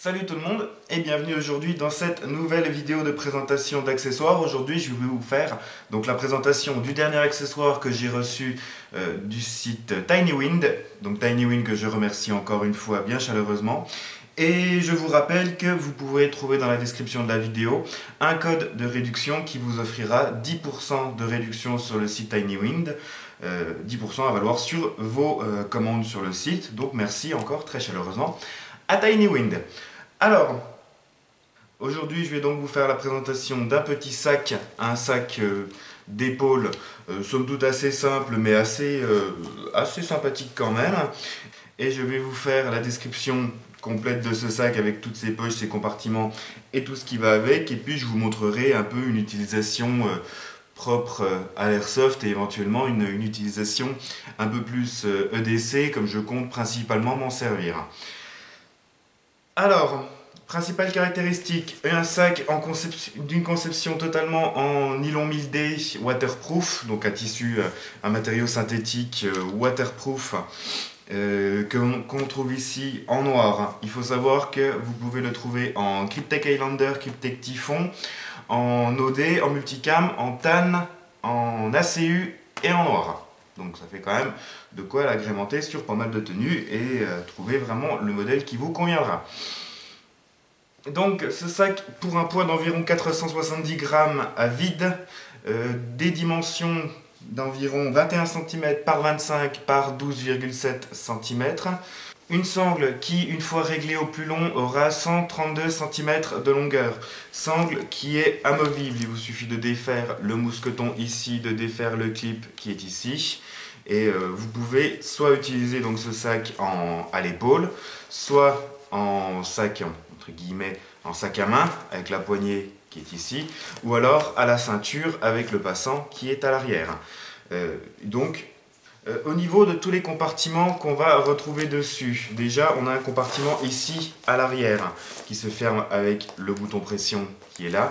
Salut tout le monde et bienvenue aujourd'hui dans cette nouvelle vidéo de présentation d'accessoires. Aujourd'hui je vais vous faire donc la présentation du dernier accessoire que j'ai reçu du site TinyWind. Donc TinyWind que je remercie encore une fois bien chaleureusement. Et je vous rappelle que vous pouvez trouver dans la description de la vidéo un code de réduction qui vous offrira 10% de réduction sur le site TinyWind. 10% à valoir sur vos commandes sur le site. Donc merci encore très chaleureusement à TinyWind. Alors, aujourd'hui je vais donc vous faire la présentation d'un petit sac, un sac d'épaule, somme toute assez simple mais assez sympathique quand même. Et je vais vous faire la description complète de ce sac avec toutes ses poches, ses compartiments et tout ce qui va avec. Et puis je vous montrerai un peu une utilisation propre à l'airsoft et éventuellement une utilisation un peu plus EDC comme je compte principalement m'en servir. Alors, principale caractéristique, un sac d'une conception totalement en nylon 1000D waterproof, donc un tissu, un matériau synthétique waterproof qu'on trouve ici en noir. Il faut savoir que vous pouvez le trouver en Kryptek Highlander, Kryptek Typhon, en OD, en multicam, en TAN, en ACU et en noir. Donc ça fait quand même de quoi l'agrémenter sur pas mal de tenues et trouver vraiment le modèle qui vous conviendra. Donc ce sac pour un poids d'environ 470 grammes à vide, des dimensions d'environ 21 cm par 25 par 12,7 cm. Une sangle qui, une fois réglée au plus long, aura 132 cm de longueur. Sangle qui est amovible, il vous suffit de défaire le mousqueton ici, de défaire le clip qui est ici. Et vous pouvez soit utiliser donc ce sac à l'épaule, soit en sac, entre guillemets, en sac à main, avec la poignée qui est ici, ou alors à la ceinture avec le passant qui est à l'arrière. Au niveau de tous les compartiments qu'on va retrouver dessus, déjà on a un compartiment ici à l'arrière qui se ferme avec le bouton pression qui est là,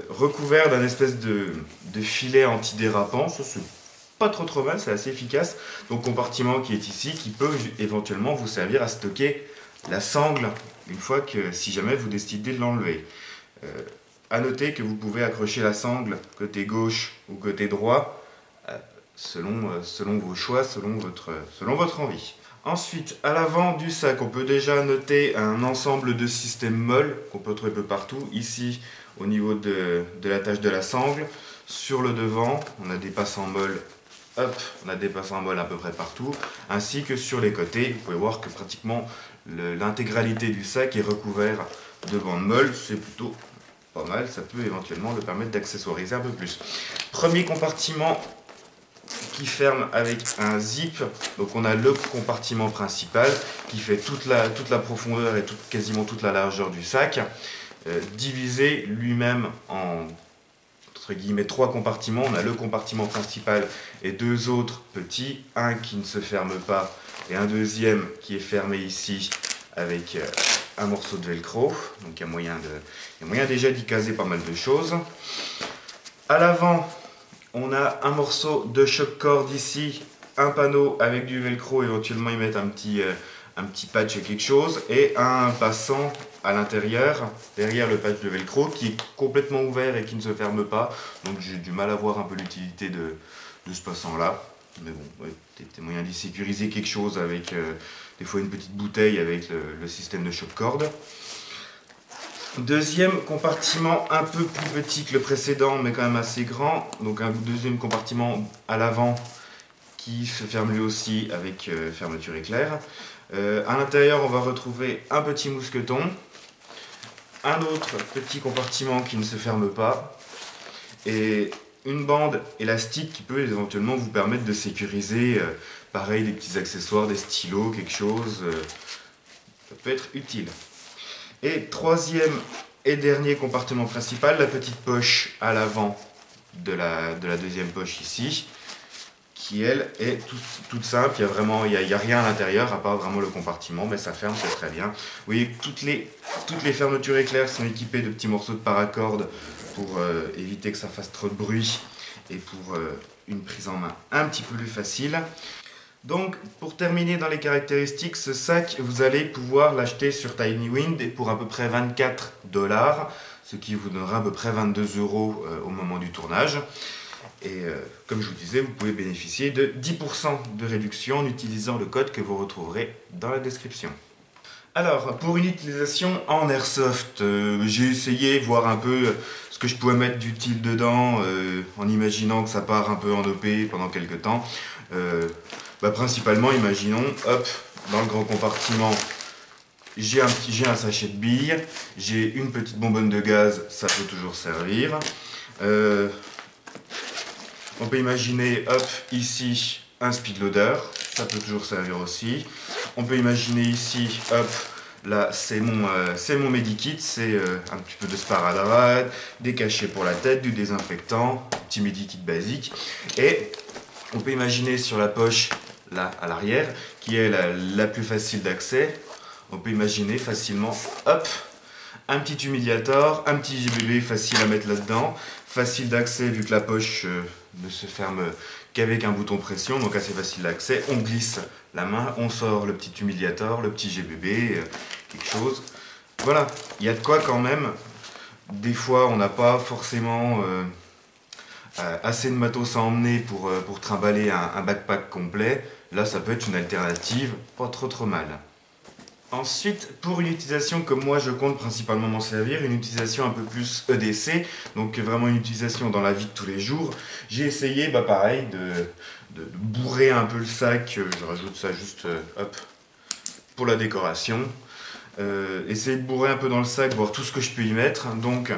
recouvert d'un espèce de filet antidérapant. Ça c'est pas trop mal, c'est assez efficace. Donc compartiment qui est ici, qui peut éventuellement vous servir à stocker la sangle une fois que, si jamais vous décidez de l'enlever. À noter que vous pouvez accrocher la sangle côté gauche ou côté droit, selon vos choix, selon votre envie. Ensuite, à l'avant du sac, on peut déjà noter un ensemble de systèmes molles qu'on peut trouver un peu partout. Ici, au niveau de l'attache de la sangle. Sur le devant, on a des passants molles. Hop, on a des passants molles à peu près partout. Ainsi que sur les côtés, vous pouvez voir que pratiquement l'intégralité du sac est recouvert de bandes molles. C'est plutôt pas mal, ça peut éventuellement le permettre d'accessoiriser un peu plus. Premier compartiment qui ferme avec un zip. Donc on a le compartiment principal qui fait toute la profondeur et quasiment toute la largeur du sac, divisé lui-même en entre guillemets 3 compartiments. On a le compartiment principal et 2 autres petits, un qui ne se ferme pas et un deuxième qui est fermé ici avec un morceau de velcro. Donc il y a moyen déjà d'y caser pas mal de choses. À l'avant, on a un morceau de choc-corde ici, un panneau avec du velcro, éventuellement y mettre un petit patch et quelque chose, et un passant à l'intérieur, derrière le patch de velcro, qui est complètement ouvert et qui ne se ferme pas. Donc j'ai du mal à voir un peu l'utilité de ce passant là. Mais bon, ouais, peut-être moyen d'y sécuriser quelque chose avec des fois une petite bouteille avec le système de choc-corde. Deuxième compartiment un peu plus petit que le précédent mais quand même assez grand, donc un deuxième compartiment à l'avant qui se ferme lui aussi avec fermeture éclair. À l'intérieur on va retrouver un petit mousqueton, un autre petit compartiment qui ne se ferme pas et une bande élastique qui peut éventuellement vous permettre de sécuriser pareil des petits accessoires, des stylos, quelque chose, ça peut être utile. Et troisième et dernier compartiment principal, la petite poche à l'avant de la deuxième poche ici, qui elle est toute simple, il n'y a rien à l'intérieur à part vraiment le compartiment, mais ça ferme, c'est très bien. Vous voyez que toutes les fermetures éclairs sont équipées de petits morceaux de paracorde pour éviter que ça fasse trop de bruit et pour une prise en main un petit peu plus facile. Donc, pour terminer dans les caractéristiques, ce sac, vous allez pouvoir l'acheter sur Tinywind pour à peu près 24 $, ce qui vous donnera à peu près 22 € au moment du tournage. Et comme je vous disais, vous pouvez bénéficier de 10% de réduction en utilisant le code que vous retrouverez dans la description. Alors, pour une utilisation en airsoft, j'ai essayé voir un peu ce que je pouvais mettre d'utile dedans, en imaginant que ça part un peu en OP pendant quelques temps. Principalement, imaginons, hop, dans le grand compartiment, j'ai un sachet de billes, j'ai une petite bonbonne de gaz, ça peut toujours servir. On peut imaginer, hop, ici, un speedloader, ça peut toujours servir aussi. On peut imaginer ici, hop, là c'est mon medikit, c'est un petit peu de sparadrap, des cachets pour la tête, du désinfectant, petit medikit basique. Et on peut imaginer sur la poche, là à l'arrière, qui est la plus facile d'accès, on peut imaginer facilement, hop, un petit humiliator, un petit GBB facile à mettre là-dedans, facile d'accès vu que la poche ne se ferme qu'avec un bouton pression, donc assez facile d'accès. On glisse la main, on sort le petit humiliator, le petit GBB, quelque chose. Voilà, il y a de quoi quand même. Des fois, on n'a pas forcément assez de matos à emmener pour trimballer un backpack complet. Là, ça peut être une alternative, pas trop mal. Ensuite, pour une utilisation que moi je compte principalement m'en servir, une utilisation un peu plus EDC, donc vraiment une utilisation dans la vie de tous les jours, j'ai essayé, pareil, de bourrer un peu le sac, je rajoute ça juste, hop, pour la décoration. Essayer de bourrer un peu dans le sac, voir tout ce que je peux y mettre. Donc,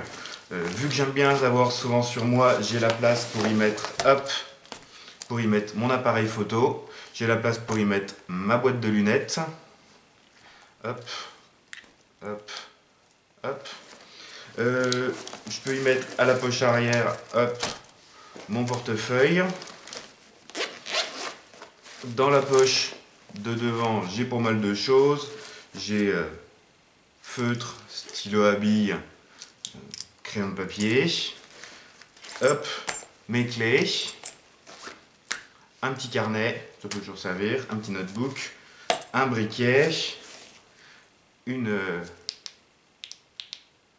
vu que j'aime bien avoir souvent sur moi, j'ai la place pour y mettre, hop, pour y mettre mon appareil photo, j'ai la place pour y mettre ma boîte de lunettes. Hop, hop, hop. Je peux y mettre à la poche arrière, hop, mon portefeuille. Dans la poche de devant, j'ai pas mal de choses. J'ai feutre, stylo à billes, crayon de papier. Hop, mes clés. Un petit carnet, ça peut toujours servir. Un petit notebook. Un briquet.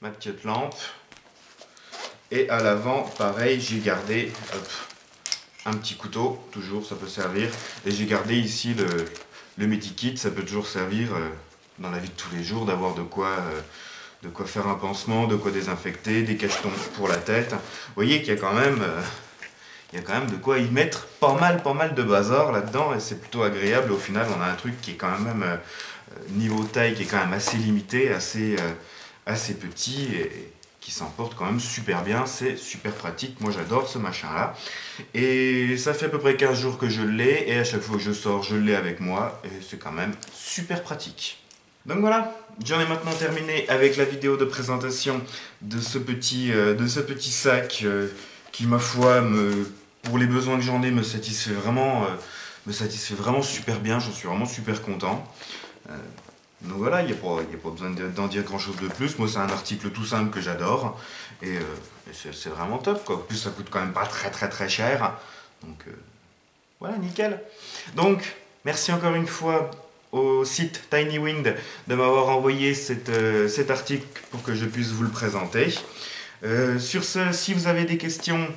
Ma petite lampe, et à l'avant pareil, j'ai gardé, hop, un petit couteau, toujours ça peut servir, et j'ai gardé ici le medikit, ça peut toujours servir dans la vie de tous les jours, d'avoir de quoi faire un pansement, de quoi désinfecter, des cachetons pour la tête. Vous voyez qu'il y a quand même de quoi y mettre pas mal de bazar là-dedans, et c'est plutôt agréable. Au final, on a un truc qui est quand même niveau taille, qui est quand même assez limité, assez petit, et qui s'emporte quand même super bien. C'est super pratique, moi j'adore ce machin là, et ça fait à peu près 15 jours que je l'ai, et à chaque fois que je sors je l'ai avec moi, et c'est quand même super pratique. Donc voilà, j'en ai maintenant terminé avec la vidéo de présentation de ce petit sac qui, ma foi, pour les besoins que j'en ai, me satisfait vraiment super bien. J'en suis vraiment super content. Donc voilà, il n'y a pas besoin d'en dire grand chose de plus. Moi, c'est un article tout simple que j'adore, et c'est vraiment top, quoi. En plus, ça coûte quand même pas très cher. Donc voilà, nickel. Donc, merci encore une fois au site Tinywind de m'avoir envoyé cet article pour que je puisse vous le présenter. Sur ce, si vous avez des questions,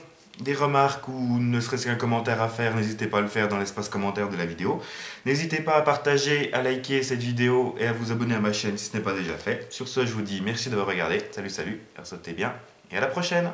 des remarques ou ne serait-ce qu'un commentaire à faire, n'hésitez pas à le faire dans l'espace commentaire de la vidéo. N'hésitez pas à partager, à liker cette vidéo et à vous abonner à ma chaîne si ce n'est pas déjà fait. Sur ce, je vous dis merci d'avoir regardé. Salut, airsoftez bien et à la prochaine!